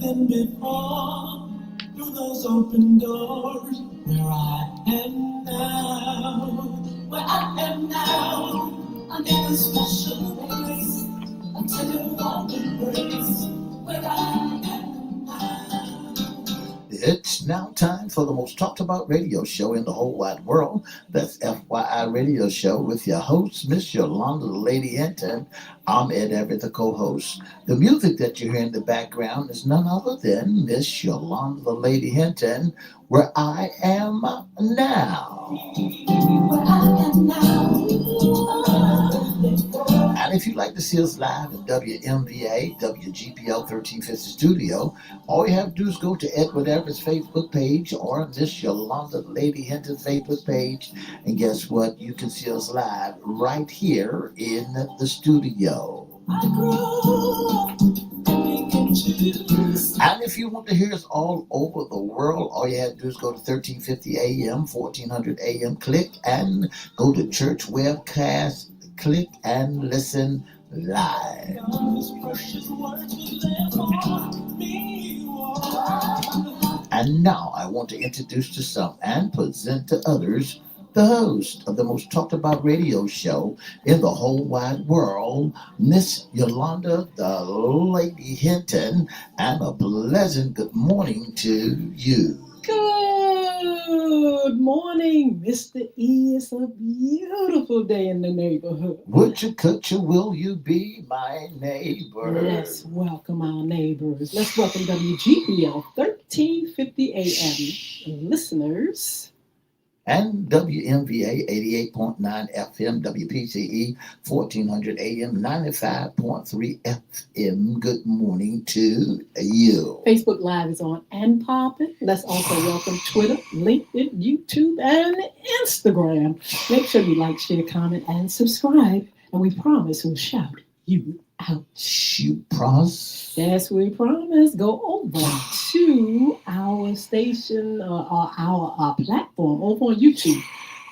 than before. Through those open doors, where I am now, where I am now, I'm in a special place, a tender warm embrace, where I am now. It's now time for the most talked about radio show in the whole wide world. That's FYI Radio Show with your host, Miss Yolanda, the Lady Hinton. I'm Ed Everett, the co-host. The music that you hear in the background is none other than Miss Yolanda, the Lady Hinton, Where I Am Now. Where I am now. And if you'd like to see us live at WMVA, WGPL 1350 Studio, all you have to do is go to Edward Everett's Facebook page or Miss Yolanda Lady Hinton's Facebook page. And guess what? You can see us live right here in the studio. And if you want to hear us all over the world, all you have to do is go to 1350 AM, 1400 AM, click and go to Church Webcast. Click and listen live. And now I want to introduce to some and present to others the host of the most talked about radio show in the whole wide world, Miss Yolanda, the Lady Hinton, and a pleasant good morning to you. Good morning, Mr. E. It's a beautiful day in the neighborhood. Would you, could you, will you be my neighbor? Let's welcome our neighbors. Let's welcome WGPL 1350 AM listeners. And WMVA 88.9 FM, WPCE 1400 AM, 95.3 FM. Good morning to you. Facebook Live is on and popping. Let's also welcome Twitter, LinkedIn, YouTube, and Instagram. Make sure you like, share, comment, and subscribe. And we promise we'll shout you out. You promise? Yes, we promise. Go over to our station, our platform over on YouTube.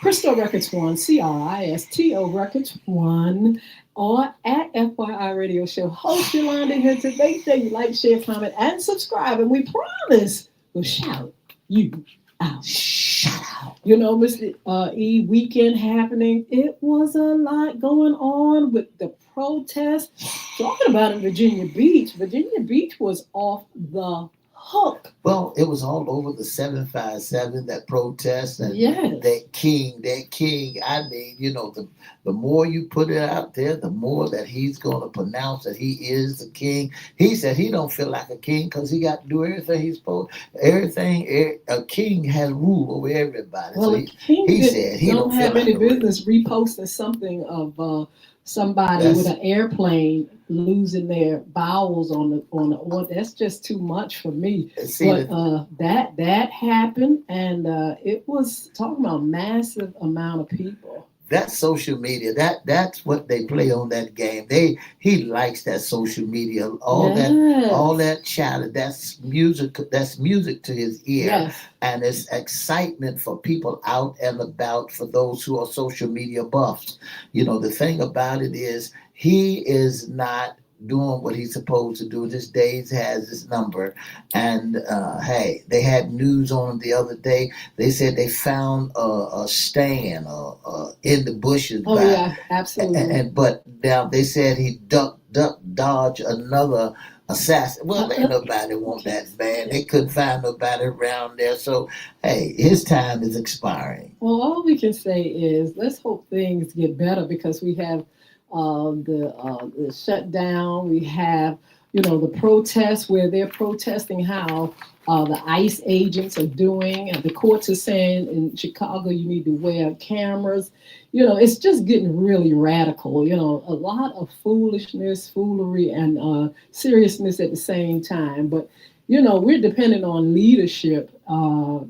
Crystal Records 1, CRISTO Records 1, or at FYI Radio Show. Host Yolanda Hinton. Make sure you like, share, comment, and subscribe. And we promise we'll shout you out. Shout out. You know, Mr. E, weekend happening. It was a lot going on with the protest. Talking about in Virginia Beach. Virginia Beach was off the hook. Well, it was all over the 757, that protest, and Yes. that king. I mean, you know, the more you put it out there, the more that he's going to pronounce that he is the king. He said he don't feel like a king because he got to do everything he's supposed. A king has rule over everybody. Well, So a king he said he don't have feel any like business reposting something of somebody with an airplane losing their bowels on the oil. That's just too much for me. But that happened, and it was talking about massive amount of people. That's social media. That's what they play on that game. He likes that social media. All that chatter. That's music. That's music to his ear. Yes. And it's excitement for people out and about, for those who are social media buffs. You know, the thing about it is he is not doing what he's supposed to do. This days has his number. And hey, they had news on him the other day. They said they found a stand in the bushes. Oh, yeah, absolutely. But now they said he dodged another assassin. Well, ain't nobody want that man. They couldn't find nobody around there. So, hey, his time is expiring. Well, all we can say is let's hope things get better, because we have the shutdown. We have, the protests where they're protesting how the ICE agents are doing. And the courts are saying in Chicago you need to wear cameras. It's just getting really radical. A lot of foolery, and seriousness at the same time. But, we're dependent on leadership to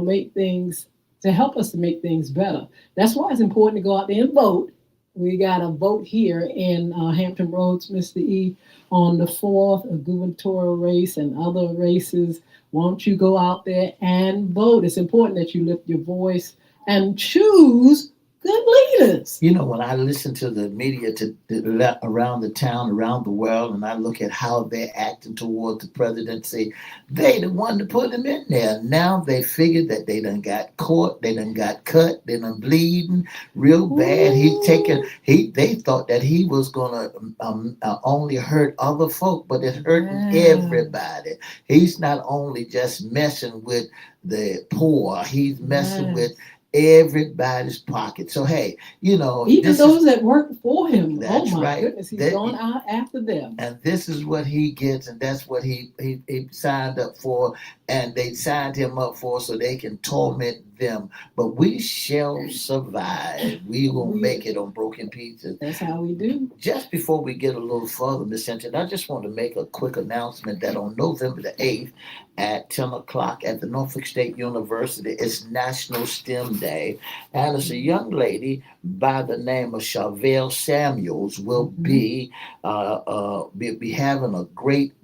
make things, to help us to make things better. That's why it's important to go out there and vote. We got a vote here in Hampton Roads, Mr. E, on the 4th, a gubernatorial race and other races. Won't you go out there and vote? It's important that you lift your voice and choose good leaders. You know, when I listen to the media around the town, around the world, and I look at how they're acting toward the presidency, they the one to put him in there. Now they figured that they done got caught, they done got cut, they done bleeding real bad. They thought that he was gonna only hurt other folk, but it's hurting everybody. He's not only just messing with the poor, he's messing with everybody's pocket. So hey, you know, even those that work for him. That's oh my right. goodness, he's gone out after them. And this is what he gets, and that's what he signed up for, and they signed him up for so they can torment them. But we shall survive. We will make it on broken pieces. That's how we do. Just before we get a little further, Miss Hinton, I just want to make a quick announcement that on November the 8th at 10 o'clock at the Norfolk State University, it's National STEM Day. And it's a young lady by the name of Charvel Samuels will be having a great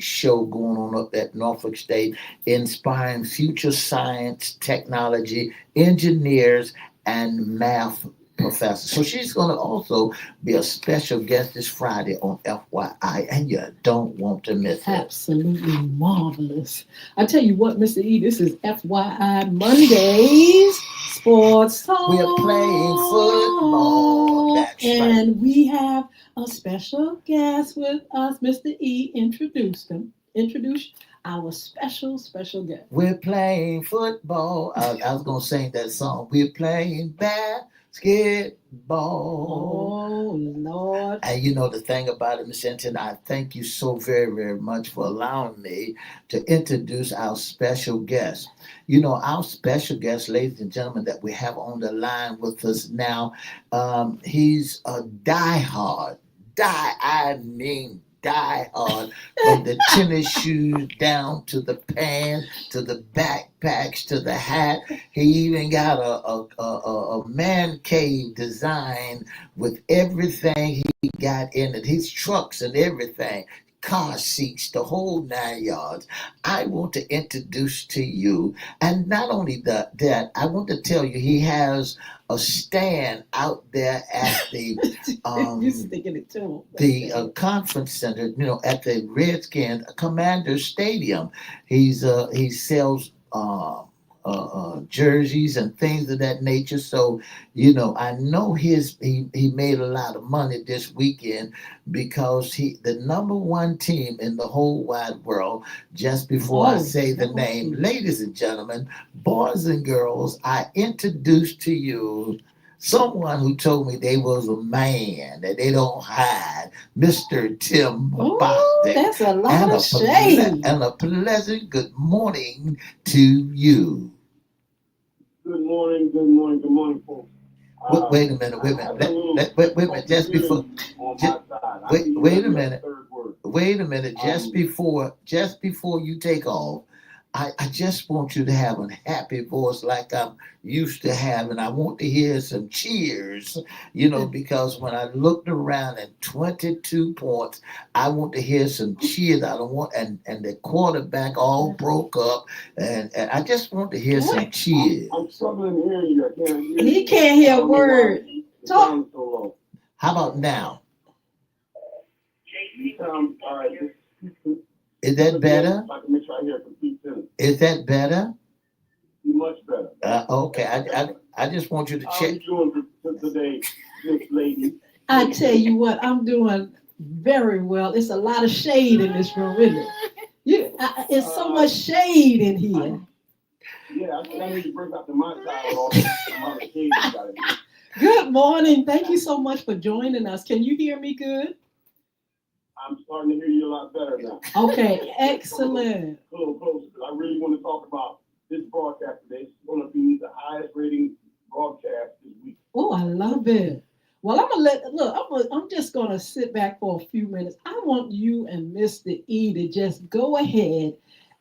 show going on up at Norfolk State, inspiring future science, technology, engineers, and math professors. So she's going to also be a special guest this Friday on FYI, and you don't want to miss it. Absolutely marvelous. I tell you what, Mr. E, this is FYI Mondays Sports Talk. We're playing football. That's and right. We have a special guest with us. Mr. E, introduce our special guest. We're playing football. I was going to sing that song. We're playing basketball. Oh, Lord. And you know the thing about it, Miss Hinton, I thank you so very much for allowing me to introduce our special guest. You know, our special guest, ladies and gentlemen, that we have on the line with us now, he's a diehard, diehard, from the tennis shoes down to the pants, to the backpacks, to the hat. He even got a man cave design with everything he got in it, his trucks and everything. Car seats, the whole 9 yards. I want to introduce to you, and not only that, I want to tell you he has a stand out there at the conference center, you know, at the Redskins Commander Stadium. He sells jerseys and things of that nature. So, you know, I know he made a lot of money this weekend because the number one team in the whole wide world, just before I say the name, ladies and gentlemen, boys and girls, I introduce to you someone who told me they was a man, that they don't hide, Mr. Tim Bostic. That's a lot of shade. And a pleasant good morning to you. Good morning, folks. Wait a minute. Just before. Wait a minute. Just before you take off, I just want you to have a happy voice like I'm used to having. I want to hear some cheers, you know, because when I looked around at 22 points, I want to hear some cheers. I don't want, and the quarterback all broke up, and I just want to hear some cheers. I'm struggling hearing you. I can't hear you. He can't hear a word. Talk. How about now? All right. Is that better? I can make sure I hear a complete sentence. Is that better? Much better. Okay. I just want you to check. How are you doing today, Miss Lady? I tell you what, I'm doing very well. It's a lot of shade in this room, isn't it? It's so much shade in here. Yeah, I need to break out the my side of all the amount of shade you got in here. Good morning. Thank you so much for joining us. Can you hear me good? I'm starting to hear you a lot better now. Okay, excellent. A little closer, because I really want to talk about this broadcast today. It's going to be the highest rating broadcast this week. Oh, I love it. Well, I'm just going to sit back for a few minutes. I want you and Mr. E to just go ahead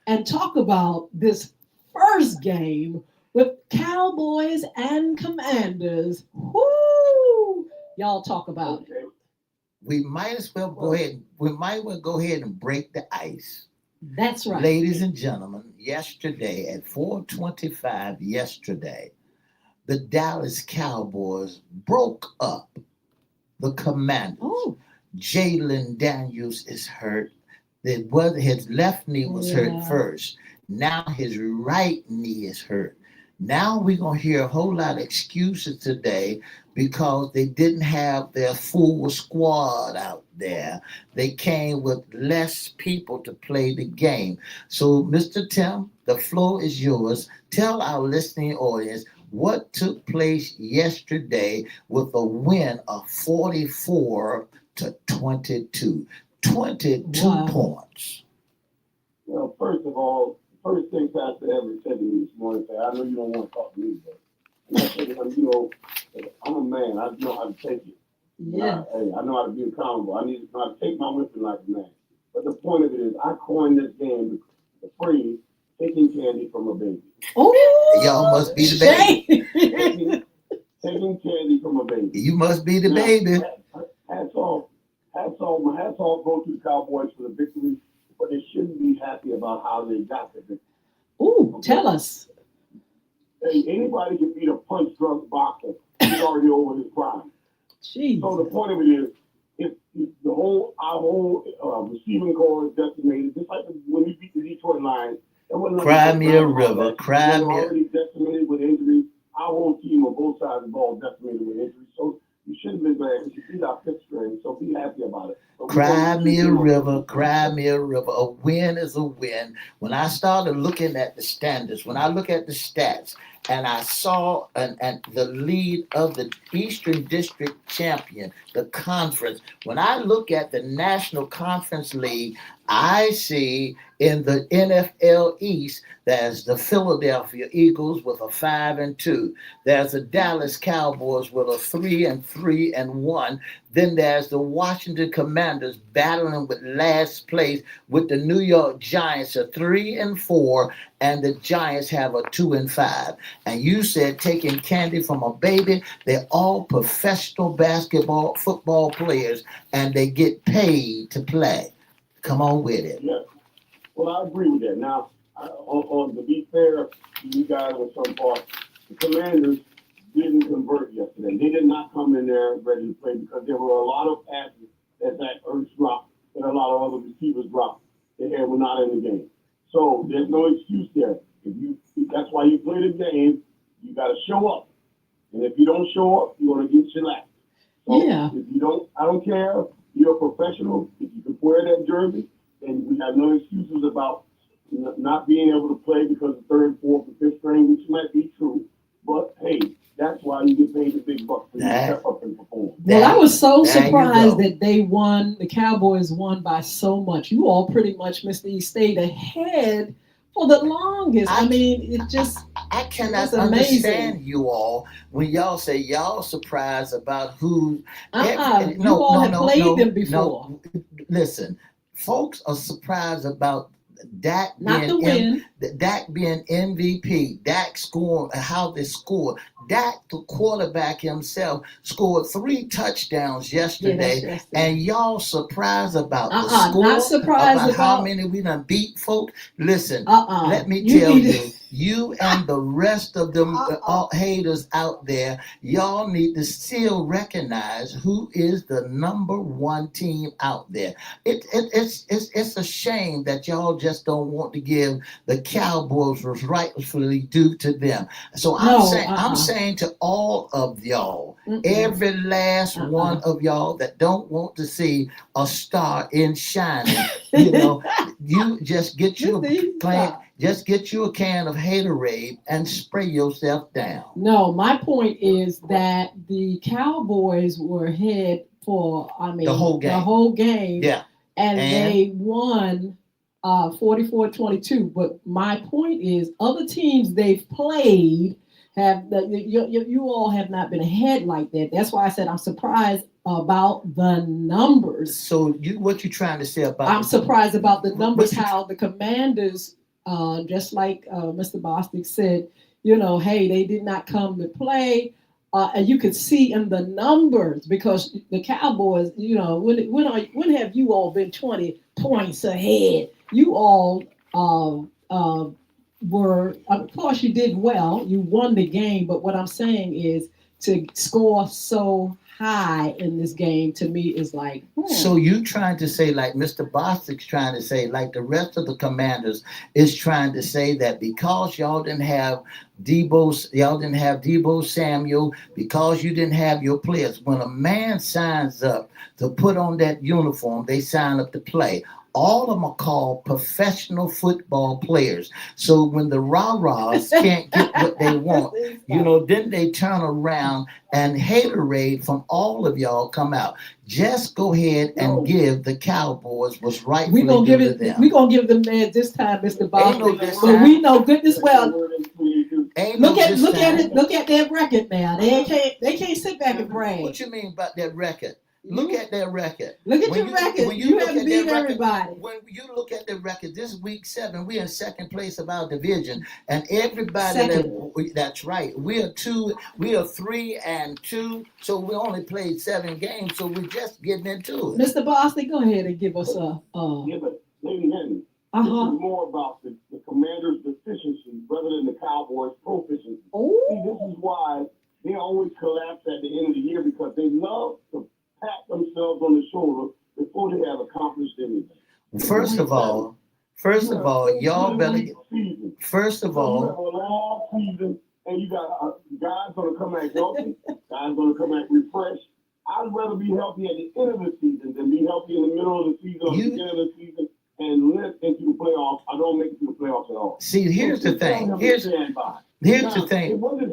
and talk about this first game with Cowboys and Commanders. Woo! Y'all talk about it. We might as well go ahead. We might well go ahead and break the ice. That's right. Ladies and gentlemen, yesterday at 4:25 yesterday, the Dallas Cowboys broke up the Commanders. Oh, Jalen Daniels is hurt. His left knee was hurt yeah. first. Now his right knee is hurt. Now we're gonna hear a whole lot of excuses today because they didn't have their full squad out there. They came with less people to play the game. So, Mr. Tim, the floor is yours. Tell our listening audience what took place yesterday with a win of 44-22. 22 Wow. points. Well, first of all, first thing Pastor Everett said to me this morning, I know you don't want to talk to me, but and I said to him, I'm a man. I know how to take it. Yeah. I know how to be accountable. I need to know how to take my whipping like a man. But the point of it is, I coined this game, the phrase, taking candy from a baby. Oh, Y'all must be the baby. Taking candy from a baby. You must be the Now, baby. Hats off go to the Cowboys for the victory, but they shouldn't be happy about how they got the victory. Ooh, tell us. Hey, anybody can beat a punch-drunk boxer. He's already over his prime. Jeez. So the point of it is, if our whole receiving core is decimated, just like when we beat the Detroit Lions, Cry me a river, cry me. Already decimated with injuries. Our whole team on both sides of the ball decimated with injuries. So you shouldn't be glad. We should beat our fifth string. So be happy about it. Cry me a river, cry me a river. A win is a win. When I started looking at the standards, when I look at the stats, and I saw and the lead of the Eastern District champion, the conference. When I look at the National Conference League, I see in the NFL East, there's the Philadelphia Eagles with a 5-2. There's the Dallas Cowboys with a 3-1. Then there's the Washington Commanders battling with last place with the New York Giants a 3-4, and the Giants have a 2-5. And you said taking candy from a baby. They're all professional football players, and they get paid to play. Come on with it. Yeah. Well, I agree with that. Now, to be fair to you guys on some part, the Commanders didn't convert yesterday. They did not come in there ready to play because there were a lot of passes that Zach Ertz dropped and a lot of other receivers dropped that were not in the game. So there's no excuse there. That's why you play the game. You got to show up. And if you don't show up, you're going to get shellacked. So Yeah. If you don't, I don't care. You're a professional. If you can wear that jersey, then we have no excuses about not being able to play because of third, fourth, and fifth string, which might be true. But hey, that's why you get paid the big bucks to step up and perform. Well, I was so surprised that they won. The Cowboys won by so much. You all pretty much, Mr. E, stayed ahead for the longest. I mean, it just. I cannot understand you all when y'all say y'all surprised about who. You all have played them before. No, listen, folks are surprised about Dak being MVP, Dak scoring, how they scored. Dak, the quarterback himself, scored 3 touchdowns yesterday, and y'all surprised about the score? Not surprised about how many we done beat, folks. Listen, let me tell you. You and the rest of them haters out there, y'all need to still recognize who is the number one team out there. It's a shame that y'all just don't want to give the Cowboys what's rightfully due to them. So I'm saying to all of y'all, every last one of y'all that don't want to see a star in shining, you just get you a can of Haterade and spray yourself down. No, my point is that the Cowboys were ahead for the whole game. Yeah. And they won 44-22. But my point is, other teams they've played you all have not been ahead like that. That's why I said I'm surprised about the numbers. So what you trying to say about? I'm surprised about the numbers. How the Commanders, just like Mr. Bostic said, hey, they did not come to play. And you could see in the numbers because the Cowboys, when have you all been 20 points ahead? You all were, of course, you did well. You won the game, but what I'm saying is to score so high in this game to me is like, So you trying to say, like Mr. Bostic's trying to say, like the rest of the commanders is trying to say that because y'all didn't have Debo Samuel, because you didn't have your players. When a man signs up to put on that uniform, they sign up to play. All of them are called professional football players. So when the rah-rahs can't get what they want, then they turn around and haterade from all of y'all come out. Just go ahead and give the Cowboys what's rightfully due to them. We're gonna give them man this time, Mr. Bob. No this but time. we know goodness well. Ain't Look no at this look time. at it. Look at their record now. They can't sit back and brag. What you mean about that record? Look at their record. Look at your record. When You look haven't at beat their record, everybody. when you look at the record, this week 7, we're in second place of our division, and everybody that's right. We are 3-2, so we only played 7 games, so we're just getting into it. Mr. Boston, go ahead and give us a. Yeah, but Lady Henry, this is more about the Commanders' deficiency rather than the Cowboys' proficiency. Oh. See, this is why they always collapse at the end of the year, because they love to pat themselves on the shoulder before they have accomplished anything. First of all, y'all better. First of all, you have a long season, and you got guys going to come back healthy, guys going to come back refreshed. I'd rather be healthy at the end of the season than be healthy in the middle of the season or the beginning of the season and live into the playoffs. I don't make it to the playoffs at all. See, here's the thing. Here's the thing. It wasn't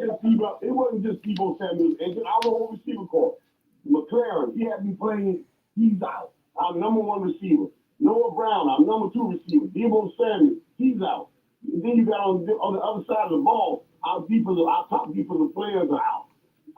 just Debo Samuel. And our whole receiver corps. McLaren, he had me playing. He's out. Our number 1 receiver. Noah Brown, our number 2 receiver. Debo Samuel, he's out. And then you got on the other side of the ball, our top defensive players are out.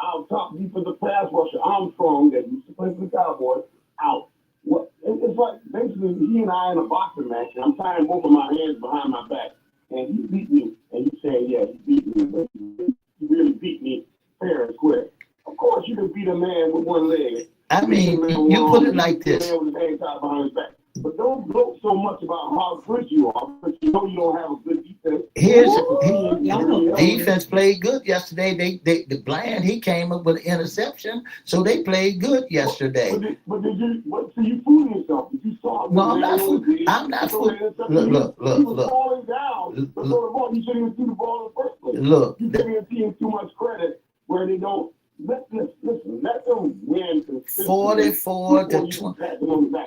Our top defensive pass rusher, Armstrong, that used to play for the Cowboys, out. It's like basically he and I in a boxing match, and I'm tying both of my hands behind my back, and he beat me, and you saying, yeah, he beat me, but he really beat me fair and square. Of course, you can beat a man with one leg. I mean, you put it like this. Man with his hands tied behind his back. But don't gloat so much about how good you are, because you know you don't have a good defense. Defense played good yesterday. The Bland, he came up with an interception, so they played good yesterday. But did you? So you fooling yourself? Did you saw? No, I'm not fooling. I'm not fooling. Look. He was falling down before the ball. You shouldn't even see the ball in the first place. Look, you giving your team too much credit where they don't. Let them win. 44 to 20.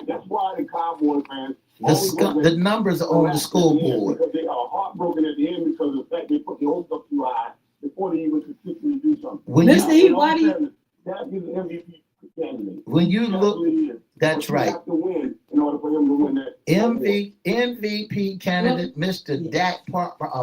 That's why the Cowboys fans. The numbers are on the scoreboard. Because they are heartbroken at the end because of the fact they put the hopes up too high before they even consistently do something. Mr. E, why do you? That is an MVP candidate. When you look, that's right. You have to win in order for him to win that. MVP candidate, Mr. Dak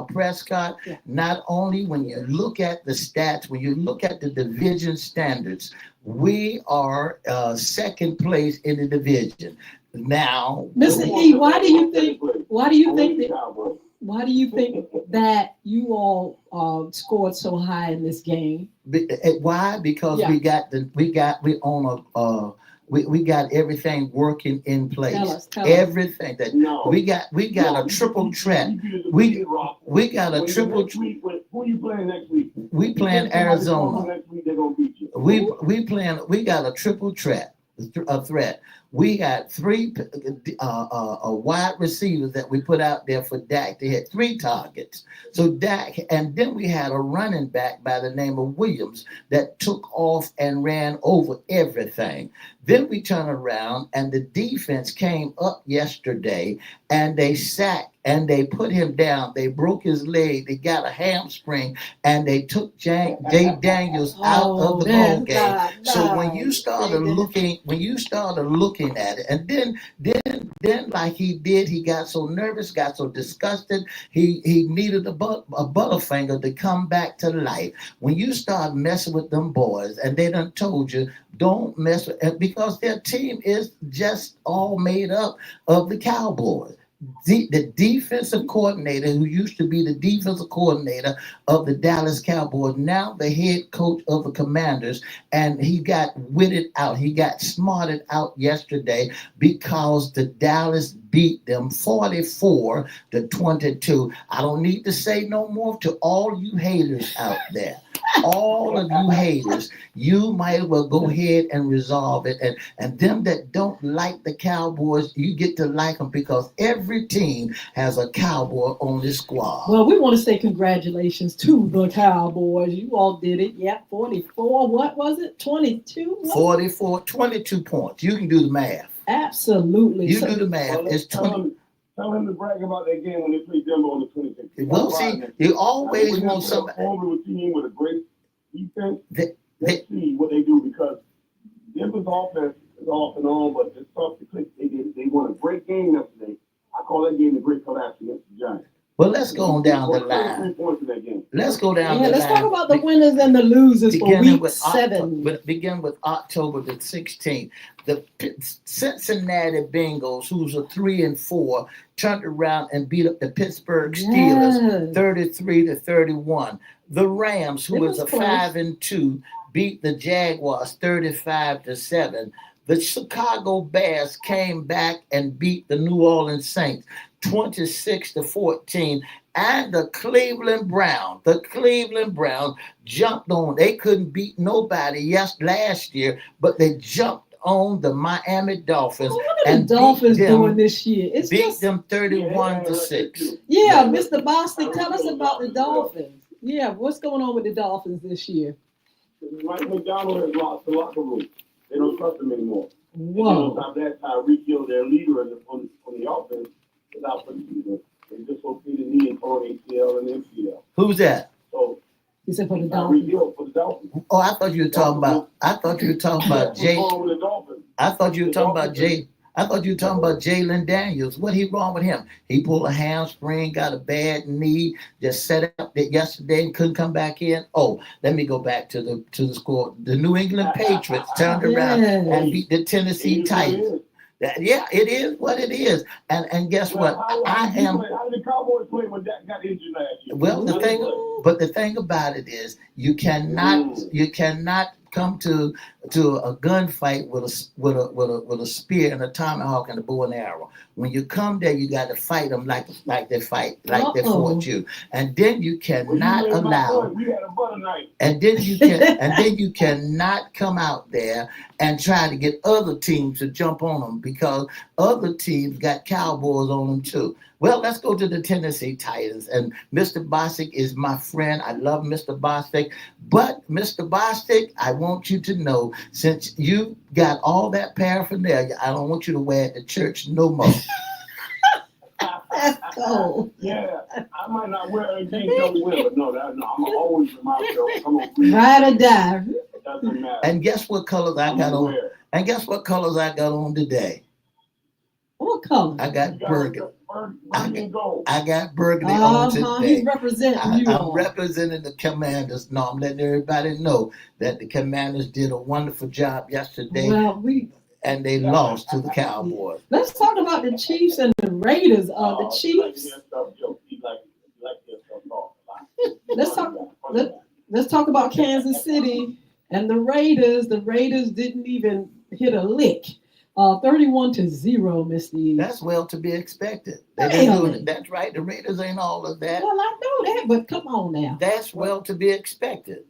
Prescott. Not only when you look at the stats, when you look at the division standards, we are second place in the division. Now, Mr. E, why do you think that you all scored so high in this game? Why? Because we got everything working in place. Tell us. Everything we got a triple threat. We got a triple. Who are you playing next week? We playing Arizona. Next week they're gonna beat you. We got a triple threat. We got 3 wide receivers that we put out there for Dak to hit 3 targets. So Dak, and then we had a running back by the name of Williams that took off and ran over everything. Then we turned around and the defense came up yesterday and they sacked and they put him down. They broke his leg. They got a hamstring and they took Jay Daniels out of the ball game. So when you started looking at it, and then like he did, he got so nervous, got so disgusted, he needed a butterfinger to come back to life. When you start messing with them boys, and they done told you, don't mess with it, because their team is just all made up of the Cowboys. the defensive coordinator who used to be the defensive coordinator of the Dallas Cowboys, now the head coach of the Commanders, and he got witted out. He got smarted out yesterday because the Dallas beat them 44-22. I don't need to say no more to all you haters out there. All of you haters, you might as well go ahead and resolve it. And them that don't like the Cowboys, you get to like them because every team has a Cowboy on this squad. Well, we want to say congratulations to the Cowboys. You all did it. Yep, 44. What was it? 22? 44, 22 points. You can do the math. Absolutely. You do the math. Well, It's 20. Tell him to brag about that game when they play Denver on the 26th. Well, see, you always want somebody. Over a team with a great defense. Let's see what they do because Denver's offense is off and on, but it's tough to click. They won a great game yesterday. I call that game the great collapse against the Giants. Well, let's go on down the line. 3 points in that game. Let's go down the line. Let's talk about the winners and the losers for week 7. Begin with October the 16th. The Cincinnati Bengals, who's a 3-4, turned around and beat up the Pittsburgh Steelers 33-31. The Rams, who is a 5-2, beat the Jaguars 35-7. The Chicago Bears came back and beat the New Orleans Saints 26-14. And the Cleveland Browns jumped on. They couldn't beat nobody last year, but they jumped on the Miami Dolphins. What are the Dolphins doing this year? It's beat them 31-6. Yeah, Mr. Boston, tell us about the Dolphins. Yeah, what's going on with the Dolphins this year? Mike McDonald has lost the locker room. They don't trust him anymore. Whoa. On top of that, Tyreek Hill, their leader on the offense, is out for the season. They dislocated knee and torn ACL and MCL. Who's that? So you said for the Dolphins. For the Dolphins. Oh, I thought you were talking about. I thought you were talking about Jay. I thought you were talking about Jay. I thought you were talking about Jalen Daniels. What he wrong with him? He pulled a hamstring, got a bad knee, just set up that yesterday and couldn't come back in. Oh, let me go back to the score. The New England Patriots turned around and beat the Tennessee Titans. Yeah, it is what it is. And guess what? How did the Cowboys play when Dak got injured last year? Well, the thing about it is you cannot come to a gunfight with a spear and a tomahawk and a bow and arrow. When you come there, you got to fight them like they fought you, and then you cannot allow. We had a butter knife. And then you cannot come out there and try to get other teams to jump on them because other teams got Cowboys on them too. Well, let's go to the Tennessee Titans. And Mr. Bostic is my friend. I love Mr. Bostic. But, Mr. Bostic, I want you to know, since you got all that paraphernalia, I don't want you to wear it to church no more. That's cold. Yeah, I might not wear it again, but no, I'm always remind myself, come on. Ride or die. Doesn't matter. And guess what colors I got on? And guess what colors I got on today? What color? I got burgundy. I got burgundy on today. He's representing I'm representing the Commanders. No, I'm letting everybody know that the Commanders did a wonderful job yesterday. Well, and they lost to the Cowboys. Let's talk about the Chiefs and the Raiders. The Chiefs. Let's talk about Kansas City and the Raiders. The Raiders didn't even hit a lick. 31-0, Miss Steve. That's well to be expected. That's right. The Raiders ain't all of that. Well, I know that, but come on now. That's well to be expected.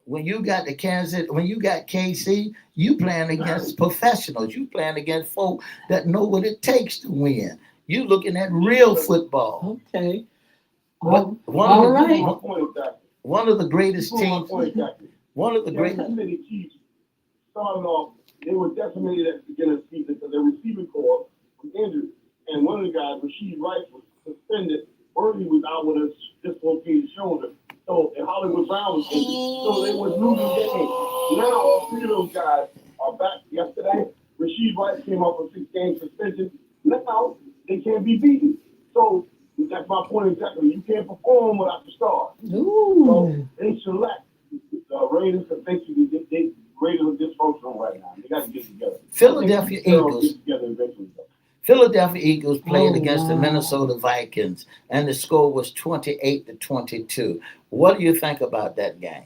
When you got KC, you playing against professionals. You playing against folk that know what it takes to win. You looking at real football. Okay. One of the greatest teams. One of the greatest. Chiefs started off. They were decimated at the beginning of the season because their receiving core was injured. And one of the guys, Rasheed Rice, was suspended. Birdie was out with a dislocated shoulder. So, and Hollywood Brown was injured. So they were losing games. Now, all 3 of those guys are back yesterday. Rasheed Rice came off a 6-game suspension. Now, they can't be beaten. So, that's my point exactly. You can't perform without the star. So, they select the Raiders because they Raiders are dysfunctional right now. They got to get together. Philadelphia Eagles. Philadelphia Eagles played Oh, against the wow. Minnesota Vikings, and the score was 28-22. What do you think about that game?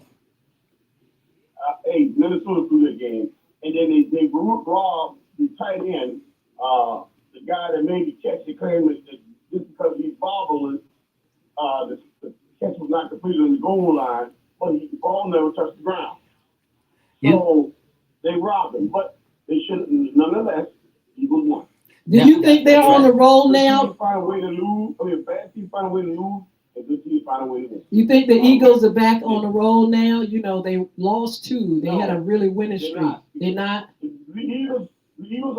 Hey, Minnesota threw that game, and then they robbed the tight end, the guy that made the catch. They claimed that just because he's bobbling, the catch was not completed on the goal line, but the ball never touched the ground. So they robbed him, but they should. Nonetheless, Eagles won. Do you think they're on the roll now? Find a way to lose. I mean, bad team find a way to lose, and good team find a way to win. You think the Eagles are back on the roll now? You know, they lost 2. They had a really winning streak. They're not. The Eagles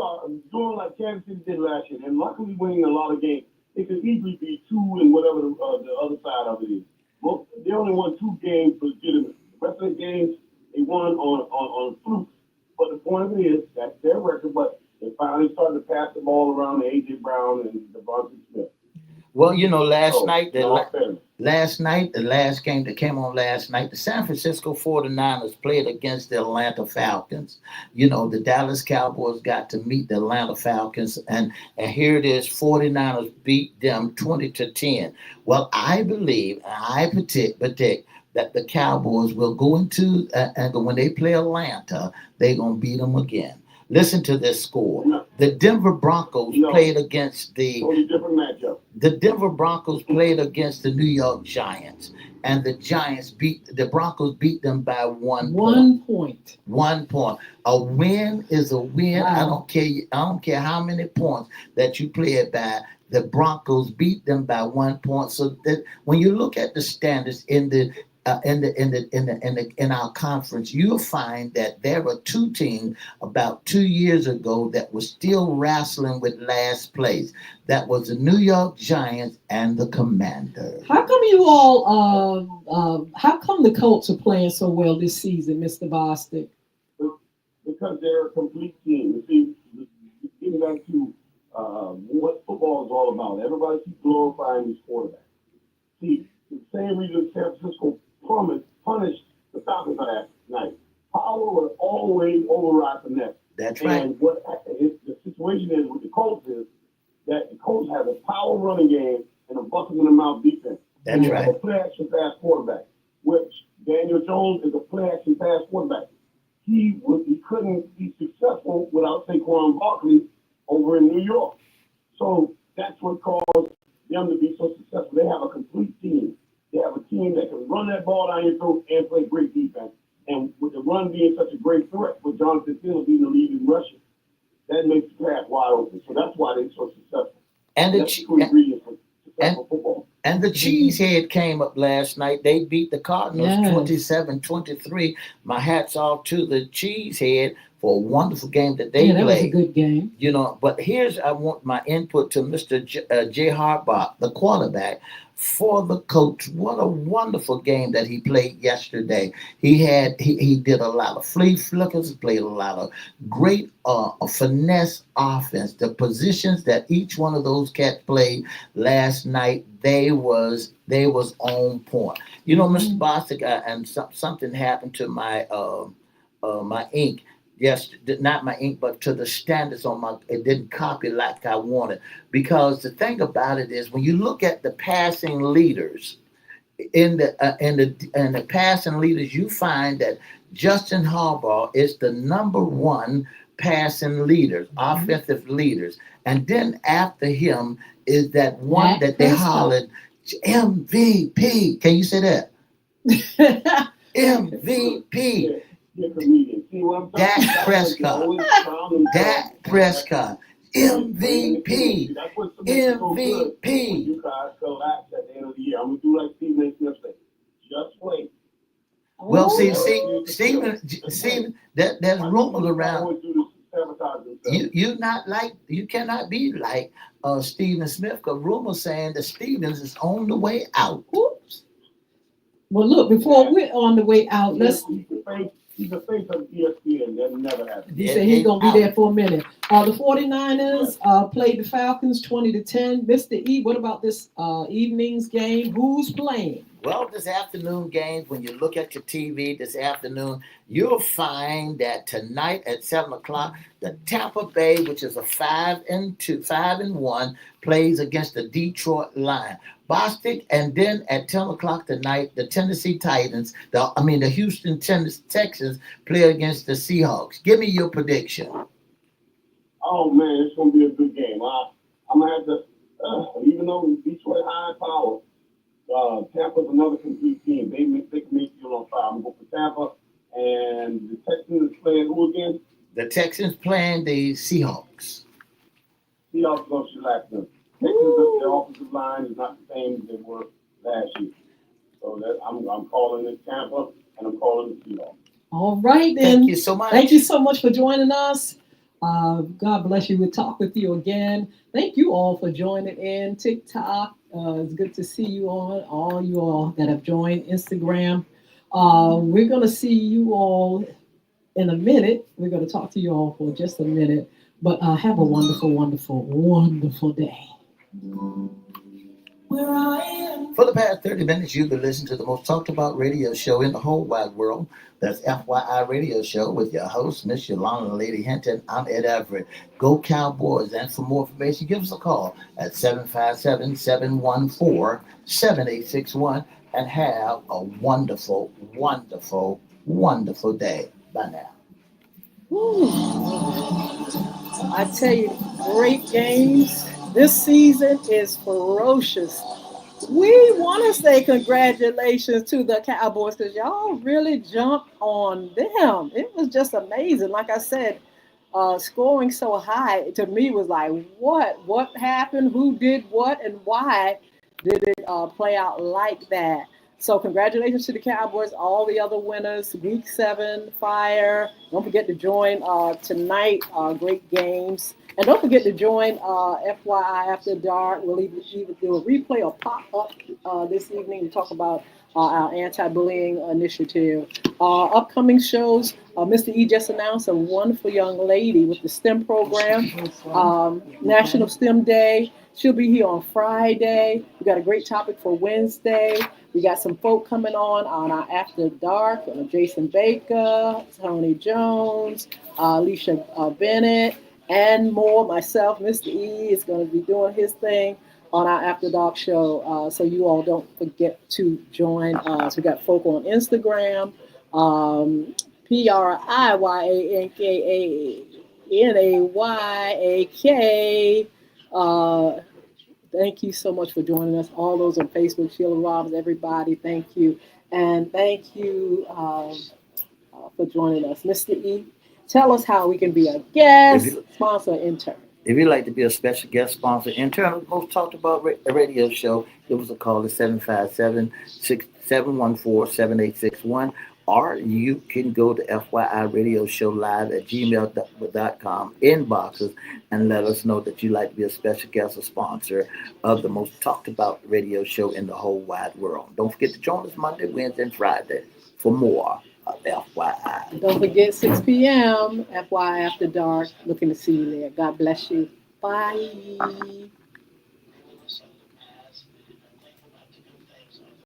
are doing like Kansas City did last year, and luckily winning a lot of games. They could easily be 2 and whatever the other side of it is. Well, they only won 2 games legitimate. The rest of the games they won on flukes. But the point of it is that's their record. But they finally started to pass the ball around to A.J. Brown and Devontae Smith. Well, you know, last night, the last game that came on last night, the San Francisco 49ers played against the Atlanta Falcons. You know, the Dallas Cowboys got to meet the Atlanta Falcons, and here it is, 49ers beat them 20-10. Well, I believe, I predict that the Cowboys will go into, and when they play Atlanta, they're going to beat them again. Listen to this score. The Denver Broncos played against totally different matchup. The Denver Broncos played against the New York Giants, and the Broncos beat them by 1 point. 1 point. A win is a win. Wow. I don't care how many points that you play it by. The Broncos beat them by 1 point. So that when you look at the standards in our conference, you'll find that there were 2 teams about 2 years ago that were still wrestling with last place. That was the New York Giants and the Commanders. How come you all? How come the Colts are playing so well this season, Mr. Bostic? Because they're a complete team. You see, getting back to what football is all about. Everybody keeps glorifying these quarterbacks. See, the same reason San Francisco punished the Falcons last night. Power will always override finesse. That's right. And what the situation is with the Colts is that the Colts have a power running game and a bucket in the mouth defense. That's right. A play action pass quarterback, which Daniel Jones is a play action pass quarterback. He couldn't be successful without Saquon Barkley over in New York. So that's what caused them to be so successful. They have a complete team. They have a team that can run that ball down your throat and play great defense. And with the run being such a great threat, with Jonathan Taylor being the leading rusher, that makes the path wide open. So that's why they're so successful. And that's the ingredient for successful football. And the Cheesehead came up last night. They beat the Cardinals 27-23. My hat's off to the Cheesehead for a wonderful game that they played. That was a good game. You know, but I want my input to Mr. J. Harbaugh, the quarterback for the Colts. What a wonderful game that he played yesterday. He did a lot of flea flickers, played a lot of great finesse offense. The positions that each one of those cats played last night, they was on point. You know, Mr. Bostic, and something happened to my my ink. Yes, not my ink, but to the standards it didn't copy like I wanted. Because the thing about it is, when you look at the passing leaders, in the passing leaders, you find that Justin Harbaugh is the number 1 passing leaders, offensive leaders, and then after him is that one that they hollered MVP. Can you say that? MVP. Dak Prescott. MVP. MVP. You guys collapse at the end of the year. I'm gonna do like Stephen A. Smith said. Just wait. Well, Stephen, there's rumors around. You cannot be like Stephen Smith, because rumors saying that Stevens is on the way out. Oops. Well, look, before we're on the way out, He's the face of ESPN. That never happened. He said he's going to be there for a minute. The 49ers played the Falcons 20-10. Mr. E, what about this evening's game? Who's playing? Well, this afternoon games, when you look at your TV this afternoon, you'll find that tonight at 7 o'clock, the Tampa Bay, which is a 5-1, plays against the Detroit Lions. Bostic, and then at 10 o'clock tonight, the Tennessee Titans, the Houston Texans play against the Seahawks. Give me your prediction. Oh man, it's gonna be a good game. I'm gonna have to, even though Detroit high power, Tampa's another complete team. They can make you on fire. I'm gonna go for Tampa, and the Texans is playing who again? The Texans playing the Seahawks. Seahawks gonna shellac them. Texans, their offensive line is not the same as they were last year. So I'm calling it Tampa, and I'm calling it Seahawks. All right, then. Thank you so much. Thank you so much for joining us. God bless you. We'll talk with you again. Thank you all for joining in TikTok. It's good to see you all you all that have joined Instagram. We're going to see you all in a minute. We're going to talk to you all for just a minute. But have a wonderful, wonderful, wonderful day. For the past 30 minutes, you've been listening to the most talked about radio show in the whole wide world. That's FYI Radio Show with your host, Miss Yolanda Lady Hinton. I'm Ed Everett. Go Cowboys. And for more information, give us a call at 757-714-7861 and have a wonderful, wonderful, wonderful day. Bye now. Woo. I tell you, great games. This season is ferocious. We want to say congratulations to the Cowboys because y'all really jumped on them. It was just amazing. Like I said, scoring so high to me was like, what happened? Who did what? And why did it play out like that? So congratulations to the Cowboys, all the other winners. Week 7, fire. Don't forget to join tonight. Great games. And don't forget to join FYI After Dark. We'll either do a replay or pop up this evening to talk about our anti-bullying initiative. Upcoming shows, Mr. E just announced a wonderful young lady with the STEM program, National STEM Day. She'll be here on Friday. We got a great topic for Wednesday. We got some folk coming on our After Dark, Jason Baker, Tony Jones, Alicia Bennett, and more. Myself, Mr. E, is going to be doing his thing on our After Dark show. So you all don't forget to join us. We got folk on Instagram, PRIYANAYAK. Thank you so much for joining us. All those on Facebook, Sheila Robbins, everybody, thank you. And thank you for joining us. Mr. E, tell us how we can be a guest, sponsor, intern. If you'd like to be a special guest sponsor, intern of the most talked about radio show, give us a call at 757-714-7861. Or you can go to FYI Radio Show Live at gmail.com inboxes and let us know that you'd like to be a special guest or sponsor of the most talked about radio show in the whole wide world. Don't forget to join us Monday, Wednesday, and Friday for more of FYI. Don't forget 6 p.m. FYI After Dark. Looking to see you there. God bless you. Bye.